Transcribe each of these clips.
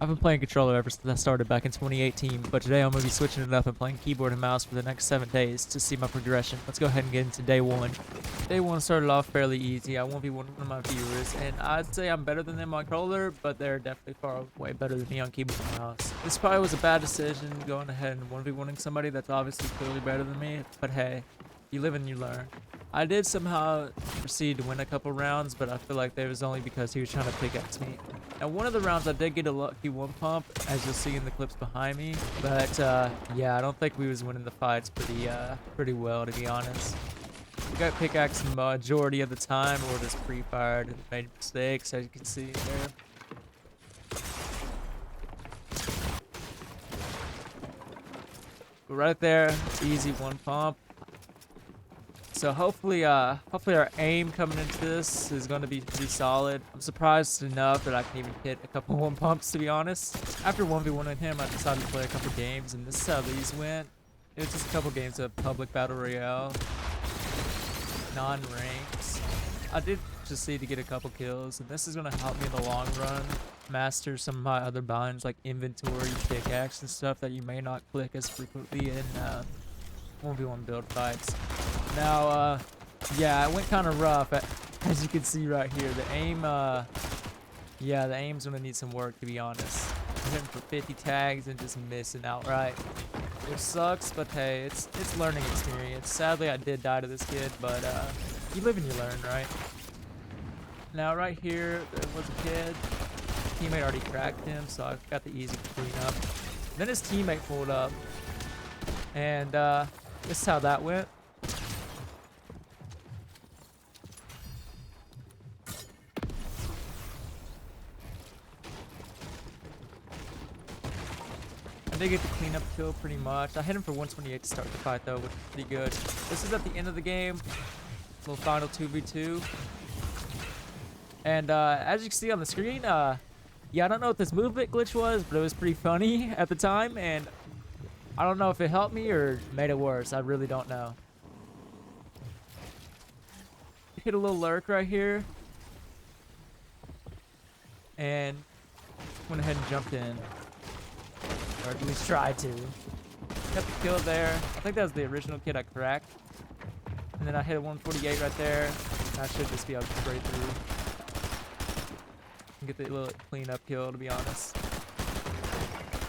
I've been playing controller ever since I started back in 2018, but today I'm going to be switching it up and playing keyboard and mouse for the next 7 days to see my progression. Let's go ahead and get into day 1. Day 1 started off fairly easy. I won't be one of my viewers, and I'd say I'm better than them on controller, but they're definitely far way better than me on keyboard and mouse. This probably was a bad decision, going ahead and 1v1ing somebody that's obviously clearly better than me, but hey, you live and you learn. I did somehow proceed to win a couple rounds, but I feel like that was only because he was trying to pickaxe me. Now, one of the rounds I did get a lucky one pump, as you'll see in the clips behind me. But yeah, I don't think we was winning the fights pretty well, to be honest. We got pickaxe majority of the time, or just pre-fired and made mistakes, as you can see there. But right there, easy one pump. So hopefully our aim coming into this is going to be pretty solid. I'm surprised enough that I can even hit a couple one pumps, to be honest. After 1v1ing him, I decided to play a couple games, and this is how these went. It was just a couple games of public battle royale, non-ranks. I did just need to get a couple kills, and this is going to help me in the long run master some of my other binds like inventory, pickaxe, and stuff that you may not click as frequently in 1v1 build fights. Now, yeah, it went kind of rough, as you can see right here. The aim, yeah, the aim's gonna need some work, to be honest. I'm hitting for 50 tags and just missing outright, which sucks, but hey, it's learning experience. Sadly, I did die to this kid, but you live and you learn, right? Now, right here, there was a kid. Teammate already cracked him, so I got the easy cleanup. Then his teammate pulled up, and this is how that went. I did get the cleanup kill pretty much. I hit him for 128 to start the fight though, which is pretty good. This is at the end of the game. Little final 2v2. And as you can see on the screen, yeah, I don't know what this movement glitch was, but it was pretty funny at the time, and I don't know if it helped me or made it worse. I really don't know. Hit a little lurk right here. And went ahead and jumped in. Or at least tried to. Got the kill there. I think that was the original kid I cracked. And then I hit a 148 right there. I should just be able to spray through. And get the little cleanup kill, to be honest.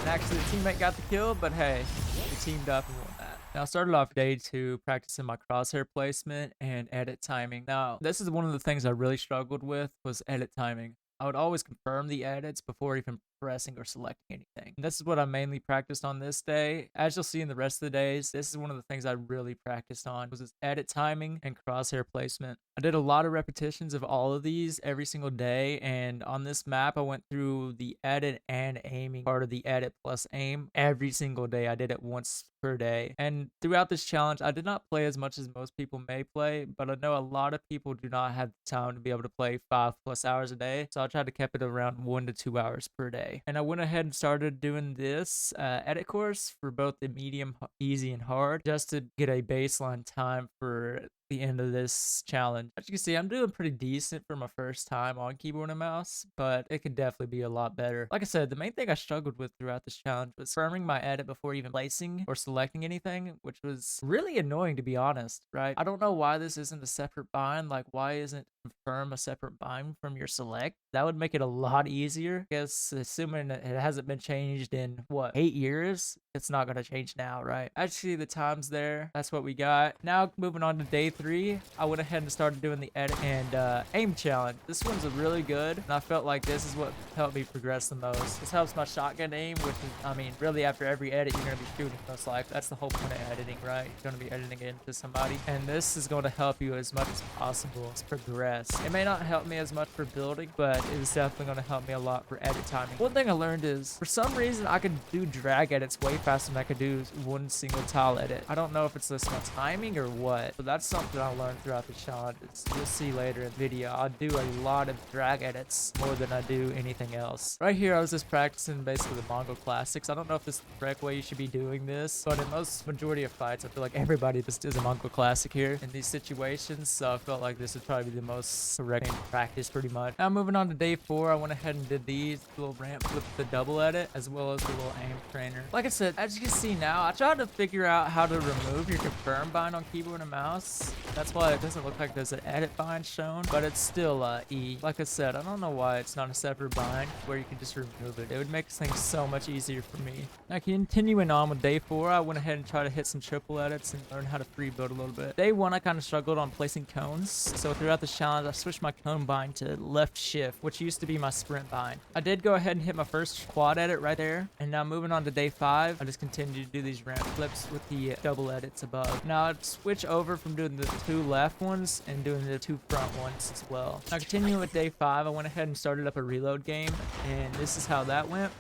And actually, the teammate got the kill, but hey, we teamed up and won that. Now, I started off day 2 practicing my crosshair placement and edit timing. Now, this is one of the things I really struggled with, was edit timing. I would always confirm the edits before even pressing or selecting anything. And this is what I mainly practiced on this day. As you'll see in the rest of the days, this is one of the things I really practiced on, was this edit timing and crosshair placement. I did a lot of repetitions of all of these every single day, and on this map I went through the edit and aiming part of the edit plus aim every single day. I did it once per day. And throughout this challenge, I did not play as much as most people may play, but I know a lot of people do not have the time to be able to play 5+ hours a day, so I tried to keep it around 1 to 2 hours per day. And I went ahead and started doing this edit course for both the medium, easy, and hard, just to get a baseline time for the end of this challenge. As you can see, I'm doing pretty decent for my first time on keyboard and mouse, but it could definitely be a lot better. Like I said, the main thing I struggled with throughout this challenge was confirming my edit before even placing or selecting anything, which was really annoying, to be honest, right? I don't know why this isn't a separate bind. Like, why isn't confirm a separate bind from your select? That would make it a lot easier. I guess assuming it hasn't been changed in what, 8 years, it's not going to change now, right? Actually, the time's there. That's what we got. Now moving on to day 3, I went ahead and started doing the edit and aim challenge. This one's really good, and I felt like this is what helped me progress the most. This helps my shotgun aim, which is, I mean, really after every edit, you're going to be shooting most likely. That's the whole point of editing, right? You're going to be editing it into somebody, and this is going to help you as much as possible to progress. It may not help me as much for building, but it is definitely going to help me a lot for edit timing. One thing I learned is, for some reason, I can do drag edits way faster than I could do one single tile edit. I don't know if it's just my timing or what, but that's something something I learned throughout the challenge. You'll see later in the video. I do a lot of drag edits more than I do anything else. Right here, I was just practicing basically the Mongol classics. I don't know if this is the correct way you should be doing this, but in most majority of fights, I feel like everybody just does a Mongol classic here in these situations. So I felt like this would probably be the most correct practice pretty much. Now moving on to day 4, I went ahead and did these little ramp with the double edit as well as the little aim trainer. Like I said, as you can see now, I tried to figure out how to remove your confirm bind on keyboard and mouse. That's why it doesn't look like there's an edit bind shown, but it's still E. Like I said, I don't know why it's not a separate bind where you can just remove it. It would make things so much easier for me. Now continuing on with day 4, I went ahead and tried to hit some triple edits and learn how to free build a little bit. Day 1, I kind of struggled on placing cones, so throughout the challenge, I switched my cone bind to left shift, which used to be my sprint bind. I did go ahead and hit my first quad edit right there, and now moving on to day 5, I just continued to do these ramp flips with the double edits above. Now I'd switch over from doing the 2 left ones and doing the 2 front ones as well. Now continuing with day 5, I went ahead and started up a reload game, and this is how that went.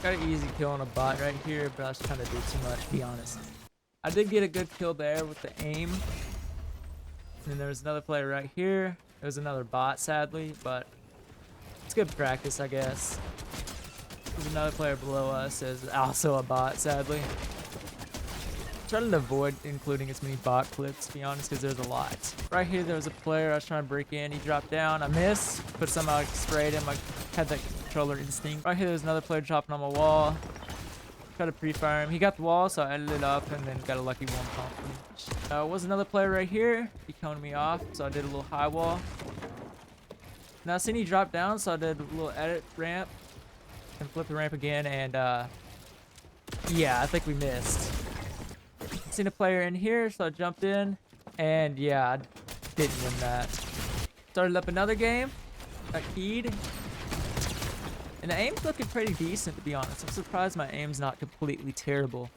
Got an easy kill on a bot right here, but I was trying to do too much, to be honest. I did get a good kill there with the aim. And then there was another player right here. It was another bot, sadly, but it's good practice, I guess. There's another player below us is also a bot, sadly. Trying to avoid including as many bot clips, to be honest, because there's a lot. Right here, there was a player I was trying to break in. He dropped down. I missed, but somehow I sprayed him. I had that controller instinct. Right here, there's another player dropping on my wall. Tried to pre-fire him. He got the wall, so I ended it up and then got a lucky one pump. Was another player right here. He coned me off, so I did a little high wall. Now, I seen he dropped down, so I did a little edit ramp and flip the ramp again, and yeah, I think we missed. Seen a player in here, so I jumped in, and yeah, I didn't win that. Started up another game, got keyed, and the aim's looking pretty decent, to be honest. I'm surprised my aim's not completely terrible.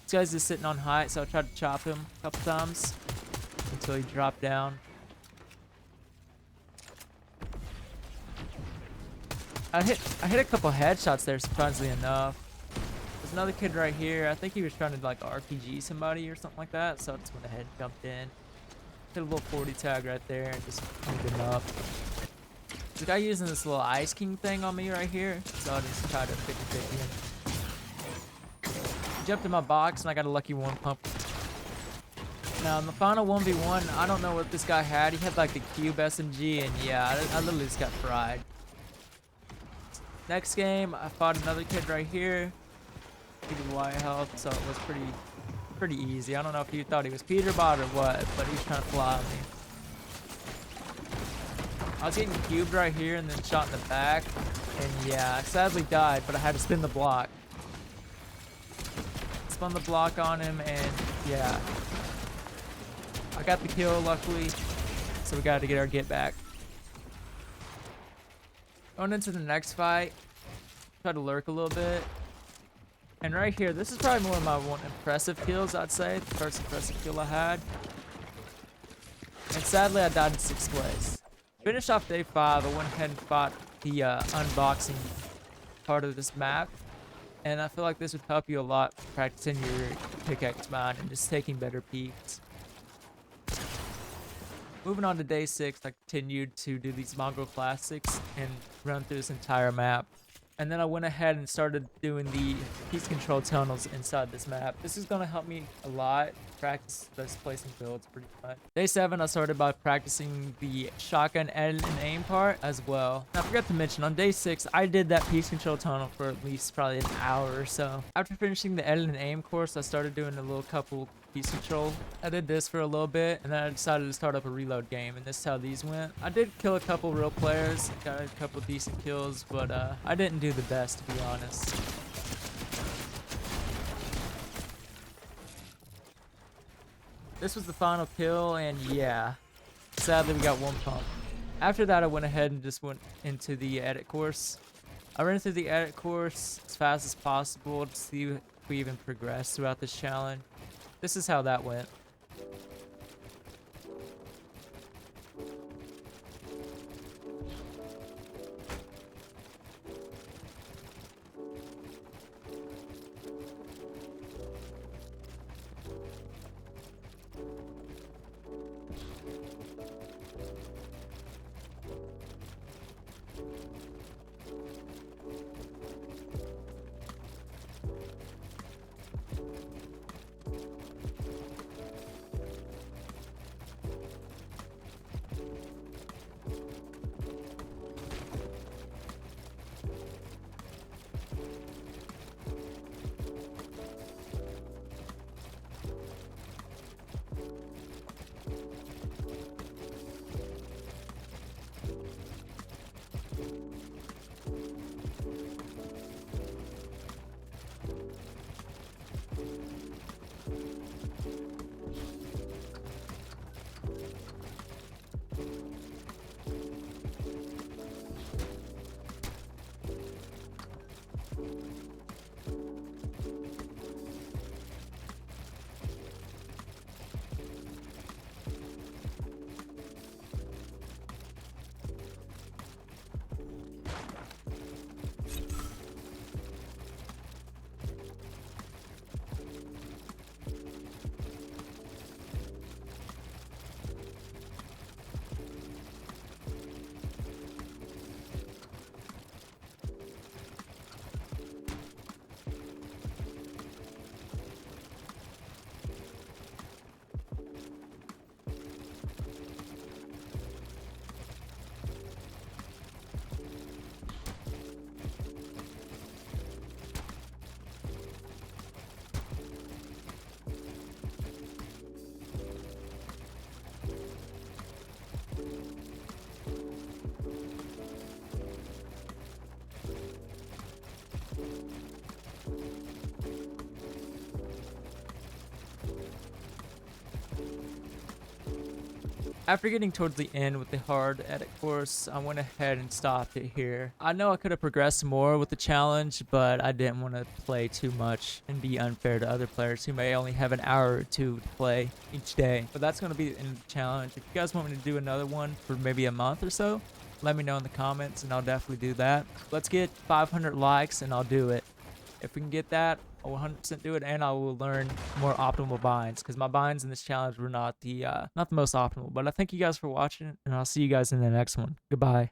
This guy's just sitting on height, so I tried to chop him a couple times until he dropped down. I hit a couple headshots there, surprisingly enough. There's another kid right here. I think he was trying to like RPG somebody or something like that, so I just went ahead and jumped in. Hit a little 40 tag right there and just cleaned him up. There's a guy using this little Ice King thing on me right here, so I just tried to pick him. Jumped in my box and I got a lucky one pump. Now in the final 1v1, I don't know what this guy had. He had like the cube SMG, and yeah, I literally just got fried. Next game, I fought another kid right here. He did Y health, so it was pretty easy. I don't know if you thought he was Peter Bot or what, but he was trying to fly on me. I was getting cubed right here and then shot in the back, and yeah, I sadly died, but I had to spin the block. Spun the block on him, and yeah, I got the kill luckily, so we got to get our get back. Going into the next fight, try to lurk a little bit. And right here, this is probably more of my one impressive kills, I'd say. The first impressive kill I had. And sadly, I died in 6th place. Finished off day 5, I went ahead and fought the unboxing part of this map. And I feel like this would help you a lot practicing your pickaxe bind and just taking better peeks. Moving on to day 6, I continued to do these Mongol classics and run through this entire map. And then I went ahead and started doing the piece control tunnels inside this map. This is going to help me a lot practice just placing builds pretty much. Day 7, I started by practicing the shotgun edit and aim part as well. Now, I forgot to mention, on day 6, I did that piece control tunnel for at least probably an hour or so. After finishing the edit and aim course, I started doing a little couple piece control. I did this for a little bit, and then I decided to start up a reload game, and this is how these went. I did kill a couple real players, got a couple decent kills, but I didn't do the best, to be honest. This was the final kill, and yeah, sadly we got one pump. After that, I went ahead and just went into the edit course. I ran through the edit course as fast as possible to see if we even progressed throughout this challenge. This is how that went. After getting towards the end with the hard edit course, I went ahead and stopped it here. I know I could have progressed more with the challenge, but I didn't want to play too much and be unfair to other players who may only have an hour or two to play each day. But that's going to be the end of the challenge. If you guys want me to do another one for maybe a month or so, let me know in the comments and I'll definitely do that. Let's get 500 likes and I'll do it. If we can get that, I'll 100% do it, and I will learn more optimal binds, because my binds in this challenge were not the most optimal. But I thank you guys for watching, and I'll see you guys in the next one. Goodbye.